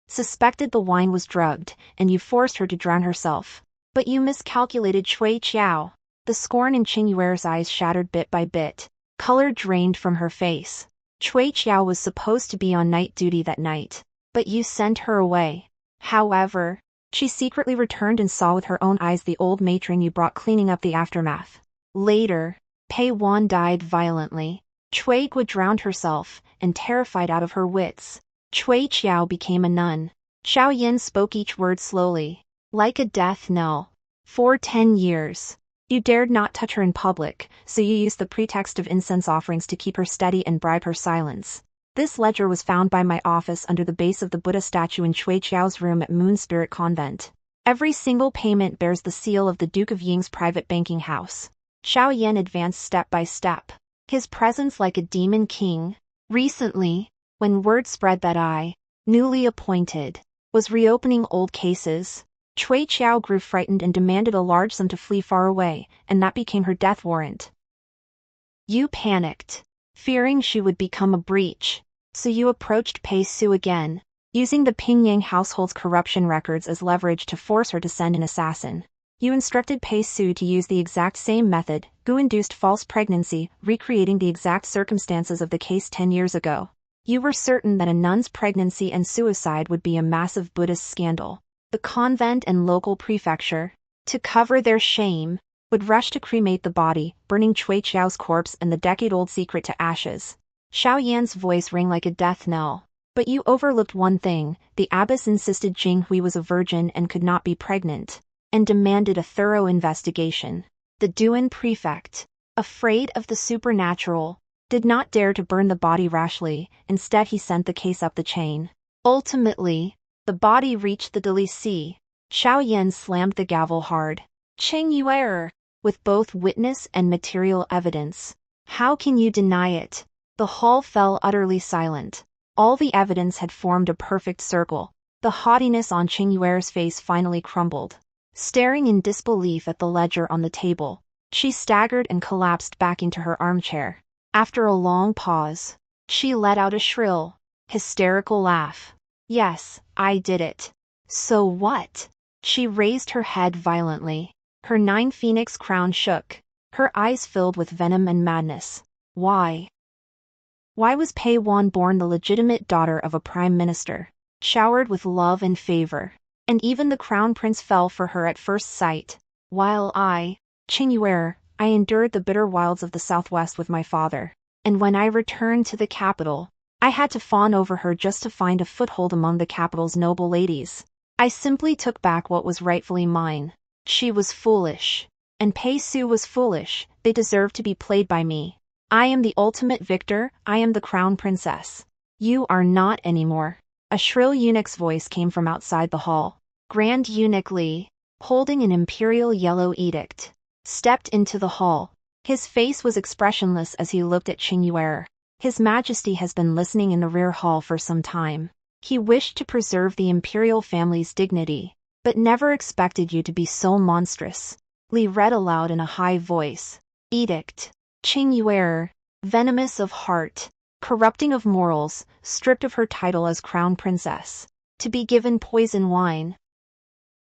suspected the wine was drugged, and you forced her to drown herself. But you miscalculated Cui Qiao. The scorn in Qingyuer's eyes shattered bit by bit. Color drained from her face. Cui Qiao was supposed to be on night duty that night, but you sent her away. However, she secretly returned and saw with her own eyes the old matron you brought cleaning up the aftermath. Later, Pei Wan died violently. Cui Guo drowned herself, and terrified out of her wits, Cui Qiao became a nun. Xiao Yin spoke each word slowly, like a death knell. For 10 years, you dared not touch her in public, so you used the pretext of incense offerings to keep her steady and bribe her silence. This ledger was found by my office under the base of the Buddha statue in Cui Qiao's room at Moon Spirit Convent. Every single payment bears the seal of the Duke of Ying's private banking house. Xiao Yan advanced step by step, his presence like a demon king. Recently, when word spread that I, newly appointed, was reopening old cases, Cui Qiao grew frightened and demanded a large sum to flee far away, and that became her death warrant. You panicked, fearing she would become a breach, so you approached Pei Su again, using the Pingyang household's corruption records as leverage to force her to send an assassin. You instructed Pei Su to use the exact same method, Gu-induced false pregnancy, recreating the exact circumstances of the case 10 years ago. You were certain that a nun's pregnancy and suicide would be a massive Buddhist scandal. The convent and local prefecture, to cover their shame, would rush to cremate the body, burning Cui Qiao's corpse and the decade-old secret to ashes. Xiao Yan's voice rang like a death knell. But you overlooked one thing: the abbess insisted Jing Hui was a virgin and could not be pregnant, and demanded a thorough investigation. The Duan prefect, afraid of the supernatural, did not dare to burn the body rashly. Instead he sent the case up the chain. Ultimately, the body reached the Delisi. Xiao Yan slammed the gavel hard. Qingyue, with both witness and material evidence. How can you deny it? The hall fell utterly silent. All the evidence had formed a perfect circle. The haughtiness on Qingyue's face finally crumbled. Staring in disbelief at the ledger on the table, she staggered and collapsed back into her armchair. After a long pause, she let out a shrill, hysterical laugh. Yes, I did it. So what? She raised her head violently. Her 9 phoenix crown shook. Her eyes filled with venom and madness. Why? Why was Pei Wan born the legitimate daughter of a prime minister, showered with love and favor, and even the crown prince fell for her at first sight, while Qingyue, I endured the bitter wilds of the southwest with my father, and when I returned to the capital, I had to fawn over her just to find a foothold among the capital's noble ladies. I simply took back what was rightfully mine. She was foolish. And Pei Su was foolish. They deserved to be played by me. I am the ultimate victor. I am the crown princess. You are not anymore. A shrill eunuch's voice came from outside the hall. Grand Eunuch Li, holding an imperial yellow edict, stepped into the hall. His face was expressionless as he looked at Qingyue. His Majesty has been listening in the rear hall for some time. He wished to preserve the imperial family's dignity, but never expected you to be so monstrous. Li read aloud in a high voice. Edict. Qingyue, venomous of heart, corrupting of morals, stripped of her title as crown princess, to be given poison wine.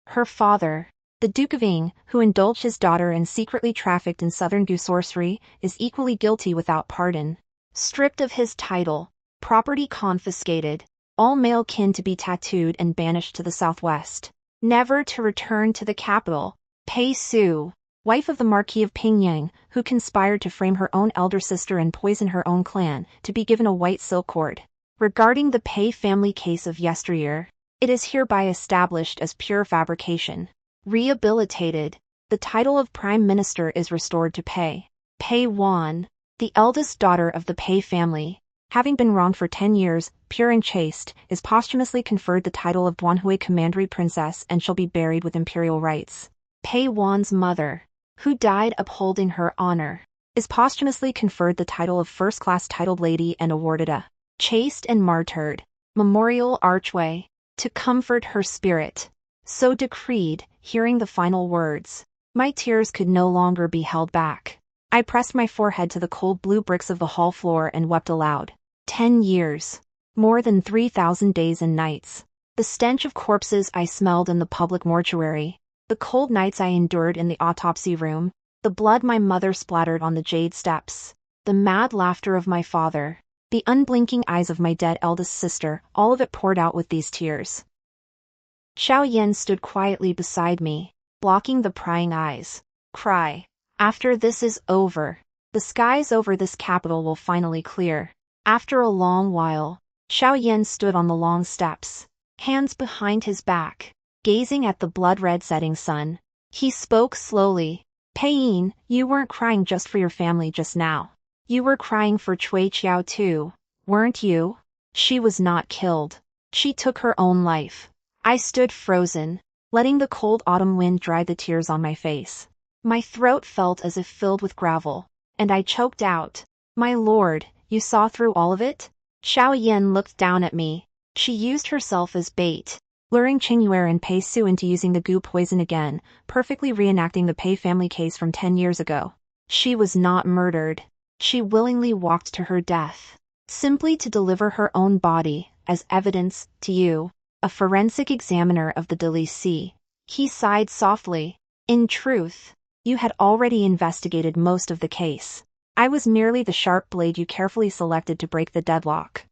Her father, the Duke of Ying, who indulged his daughter and secretly trafficked in southern Gu sorcery, is equally guilty without pardon. Stripped of his title, property confiscated, all male kin to be tattooed and banished to the southwest, never to return to the capital. Pei Su, wife of the Marquis of Pingyang, who conspired to frame her own elder sister and poison her own clan, to be given a white silk cord. Regarding the Pei family case of yesteryear, it is hereby established as pure fabrication. Rehabilitated, the title of Prime Minister is restored to Pei. Pei Wan, the eldest daughter of the Pei family, having been wronged for 10 years, pure and chaste, is posthumously conferred the title of Duanhui Commandery Princess and shall be buried with imperial rights. Pei Wan's mother, who died upholding her honor, is posthumously conferred the title of first-class titled lady and awarded a chaste and martyred memorial archway to comfort her spirit. So decreed, hearing the final words, my tears could no longer be held back. I pressed my forehead to the cold blue bricks of the hall floor and wept aloud. 10 years. More than 3,000 days and nights. The stench of corpses I smelled in the public mortuary. The cold nights I endured in the autopsy room. The blood my mother splattered on the jade steps. The mad laughter of my father. The unblinking eyes of my dead eldest sister, all of it poured out with these tears. Xiao Yan stood quietly beside me, blocking the prying eyes. Cry. After this is over, the skies over this capital will finally clear. After a long while, Xiao Yan stood on the long steps, hands behind his back, gazing at the blood-red setting sun. He spoke slowly. Pei Yin, you weren't crying just for your family just now. You were crying for Cui Qiao too, weren't you? She was not killed. She took her own life. I stood frozen, letting the cold autumn wind dry the tears on my face. My throat felt as if filled with gravel, and I choked out, my lord, you saw through all of it? Xiao Yan looked down at me. She used herself as bait, luring Qingyue and Pei Su into using the goo poison again, perfectly reenacting the Pei family case from 10 years ago. She was not murdered. She willingly walked to her death, simply to deliver her own body, as evidence, to you, a forensic examiner of the deceased. He sighed softly. In truth, you had already investigated most of the case. I was merely the sharp blade you carefully selected to break the deadlock.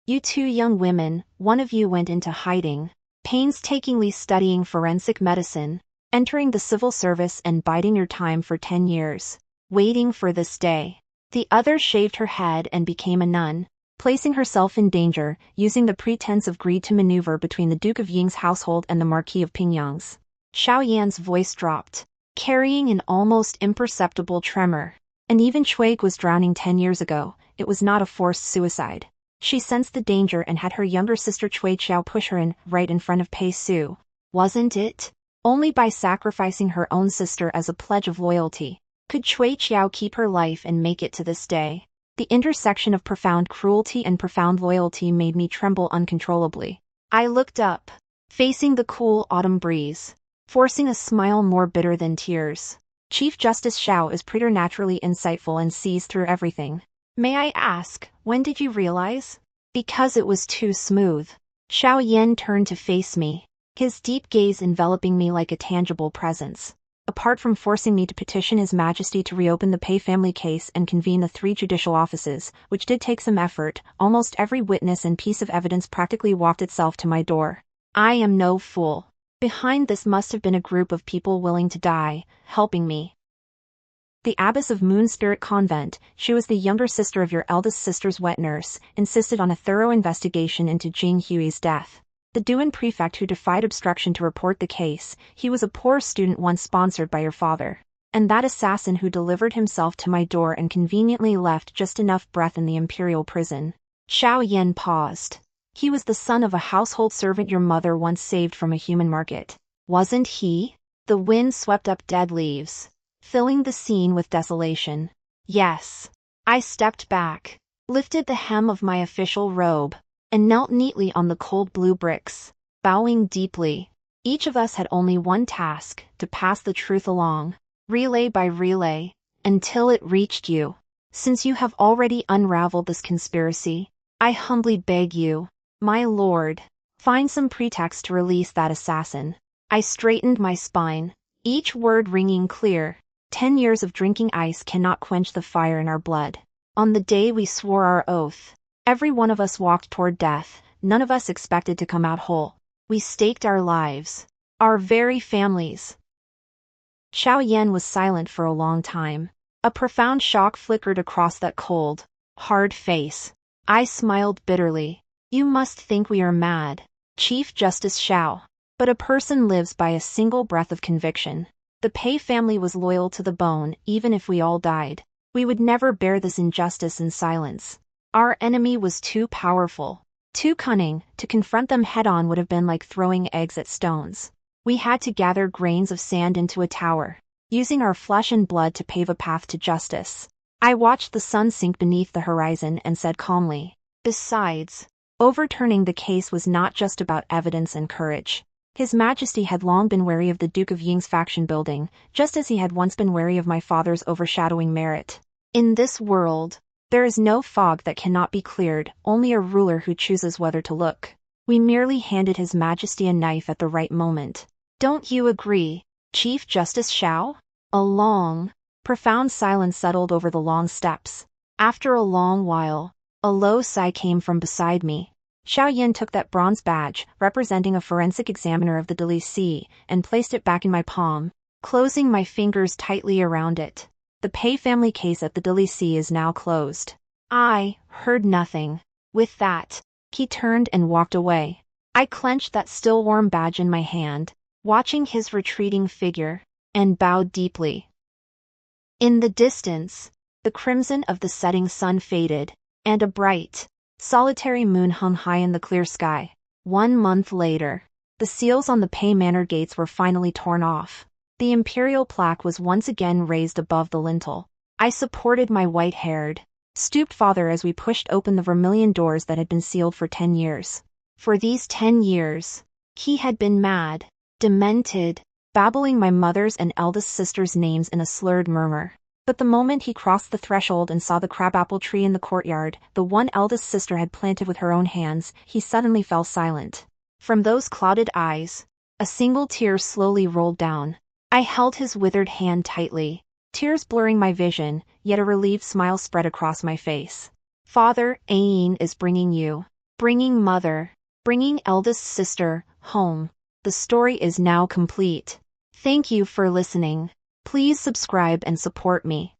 You 2 young women, one of you went into hiding, painstakingly studying forensic medicine, entering the civil service and biding your time for 10 years, waiting for this day. The other shaved her head and became a nun, placing herself in danger, using the pretense of greed to maneuver between the Duke of Ying's household and the Marquis of Pingyang's. Xiao Yan's voice dropped, carrying an almost imperceptible tremor. And even Chuig was drowning 10 years ago. It was not a forced suicide. She sensed the danger and had her younger sister Cui Qiao push her in, right in front of Pei Su. Wasn't it? Only by sacrificing her own sister as a pledge of loyalty could Cui Qiao keep her life and make it to this day. The intersection of profound cruelty and profound loyalty made me tremble uncontrollably. I looked up, facing the cool autumn breeze, forcing a smile more bitter than tears. Chief Justice Xiao is preternaturally insightful and sees through everything. May I ask, when did you realize? Because it was too smooth. Xiao Yan turned to face me, his deep gaze enveloping me like a tangible presence. Apart from forcing me to petition His Majesty to reopen the Pei family case and convene the 3 judicial offices, which did take some effort, almost every witness and piece of evidence practically walked itself to my door. I am no fool. Behind this must have been a group of people willing to die, helping me. The abbess of Moon Spirit Convent, she was the younger sister of your eldest sister's wet nurse, insisted on a thorough investigation into Jing Hui's death. The Duan prefect who defied obstruction to report the case, he was a poor student once sponsored by your father. And that assassin who delivered himself to my door and conveniently left just enough breath in the Imperial prison. Xiao Yan paused. He was the son of a household servant your mother once saved from a human market. Wasn't he? The wind swept up dead leaves, filling the scene with desolation. Yes. I stepped back, lifted the hem of my official robe, and knelt neatly on the cold blue bricks, bowing deeply. Each of us had only one task, to pass the truth along, relay by relay, until it reached you. Since you have already unraveled this conspiracy, I humbly beg you, my lord, find some pretext to release that assassin. I straightened my spine, each word ringing clear. 10 years of drinking ice cannot quench the fire in our blood. On the day we swore our oath, every one of us walked toward death, none of us expected to come out whole. We staked our lives, our very families. Xiao Yan was silent for a long time. A profound shock flickered across that cold, hard face. I smiled bitterly. You must think we are mad, Chief Justice Xiao. But a person lives by a single breath of conviction. The Pei family was loyal to the bone, even if we all died. We would never bear this injustice in silence. Our enemy was too powerful, too cunning. To confront them head-on would have been like throwing eggs at stones. We had to gather grains of sand into a tower, using our flesh and blood to pave a path to justice. I watched the sun sink beneath the horizon and said calmly, besides, overturning the case was not just about evidence and courage. His Majesty had long been wary of the Duke of Ying's faction building, just as he had once been wary of my father's overshadowing merit. In this world, there is no fog that cannot be cleared, only a ruler who chooses whether to look. We merely handed His Majesty a knife at the right moment. Don't you agree, Chief Justice Xiao? A long, profound silence settled over the long steps. After a long while, a low sigh came from beside me. Xiao Yan took that bronze badge, representing a forensic examiner of the Delici, and placed it back in my palm, closing my fingers tightly around it. The Pei family case at the Delici is now closed. I heard nothing. With that, he turned and walked away. I clenched that still warm badge in my hand, watching his retreating figure, and bowed deeply. In the distance, the crimson of the setting sun faded, and a bright, solitary moon hung high in the clear sky. 1 month later, the seals on the Pei Manor gates were finally torn off. The Imperial plaque was once again raised above the lintel. I supported my white-haired, stooped father as we pushed open the vermilion doors that had been sealed for 10 years. For these 10 years, he had been mad, demented, babbling my mother's and eldest sister's names in a slurred murmur. But the moment he crossed the threshold and saw the crabapple tree in the courtyard, the one eldest sister had planted with her own hands, he suddenly fell silent. From those clouded eyes, a single tear slowly rolled down. I held his withered hand tightly, tears blurring my vision, yet a relieved smile spread across my face. Father, Ain is bringing you, bringing mother, bringing eldest sister, home. The story is now complete. Thank you for listening. Please subscribe and support me.